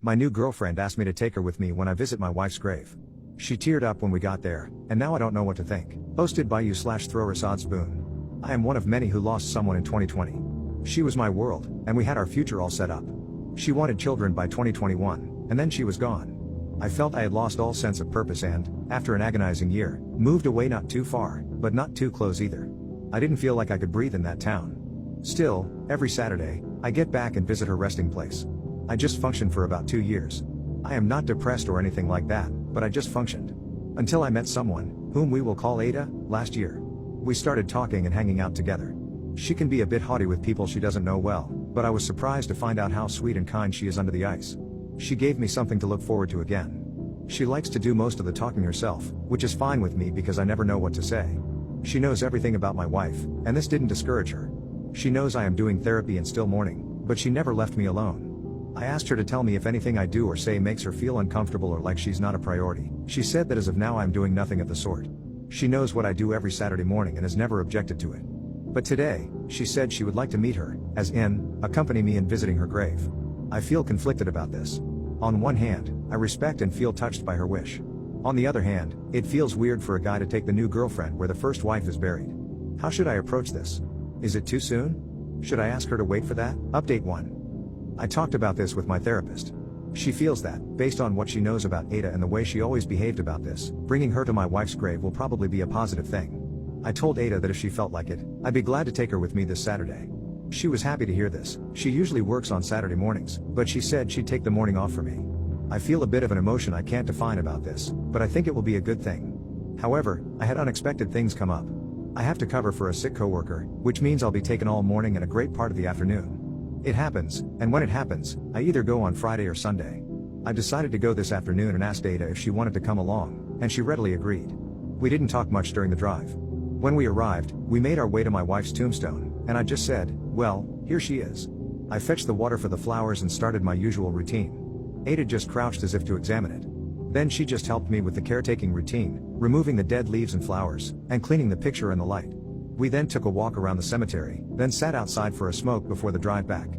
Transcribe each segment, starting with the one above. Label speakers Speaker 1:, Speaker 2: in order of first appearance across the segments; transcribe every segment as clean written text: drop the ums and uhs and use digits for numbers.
Speaker 1: My new girlfriend asked me to take her with me when I visit my wife's grave. She teared up when we got there, and now I don't know what to think. Hosted by you/Throw Spoon. I am one of many who lost someone in 2020. She was my world, and we had our future all set up. She wanted children by 2021, and then she was gone. I felt I had lost all sense of purpose and, after an agonizing year, moved away not too far, but not too close either. I didn't feel like I could breathe in that town. Still, every Saturday, I get back and visit her resting place. I just functioned for about 2 years. I am not depressed or anything like that, but I just functioned. Until I met someone, whom we will call Aita, last year. We started talking and hanging out together. She can be a bit haughty with people she doesn't know well, but I was surprised to find out how sweet and kind she is under the ice. She gave me something to look forward to again. She likes to do most of the talking herself, which is fine with me because I never know what to say. She knows everything about my wife, and this didn't discourage her. She knows I am doing therapy and still mourning, but she never left me alone. I asked her to tell me if anything I do or say makes her feel uncomfortable or like she's not a priority. She said that as of now I'm doing nothing of the sort. She knows what I do every Saturday morning and has never objected to it. But today, she said she would like to meet her, as in, accompany me in visiting her grave. I feel conflicted about this. On one hand, I respect and feel touched by her wish. On the other hand, it feels weird for a guy to take the new girlfriend where the first wife is buried. How should I approach this? Is it too soon? Should I ask her to wait for that? Update 1. I talked about this with my therapist. She feels that, based on what she knows about Aita and the way she always behaved about this, bringing her to my wife's grave will probably be a positive thing. I told Aita that if she felt like it, I'd be glad to take her with me this Saturday. She was happy to hear this. She usually works on Saturday mornings, but she said she'd take the morning off for me. I feel a bit of an emotion I can't define about this, but I think it will be a good thing. However, I had unexpected things come up. I have to cover for a sick coworker, which means I'll be taken all morning and a great part of the afternoon. It happens, and when it happens, I either go on Friday or Sunday. I decided to go this afternoon and asked Aita if she wanted to come along, and she readily agreed. We didn't talk much during the drive. When we arrived, we made our way to my wife's tombstone, and I just said, well, here she is. I fetched the water for the flowers and started my usual routine. Aita just crouched as if to examine it. Then she just helped me with the caretaking routine, removing the dead leaves and flowers, and cleaning the picture and the light. We then took a walk around the cemetery, then sat outside for a smoke before the drive back.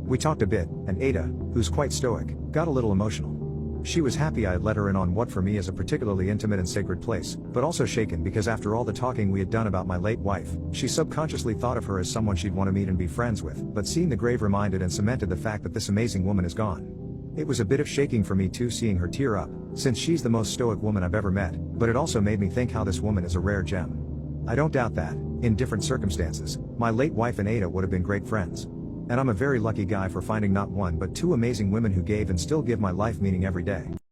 Speaker 1: We talked a bit, and Aita, who's quite stoic, got a little emotional. She was happy I had let her in on what for me is a particularly intimate and sacred place, but also shaken because after all the talking we had done about my late wife, she subconsciously thought of her as someone she'd want to meet and be friends with, but seeing the grave reminded and cemented the fact that this amazing woman is gone. It was a bit of shaking for me too seeing her tear up, since she's the most stoic woman I've ever met, but it also made me think how this woman is a rare gem. I don't doubt that, in different circumstances, my late wife and Aita would have been great friends. And I'm a very lucky guy for finding not one but two amazing women who gave and still give my life meaning every day.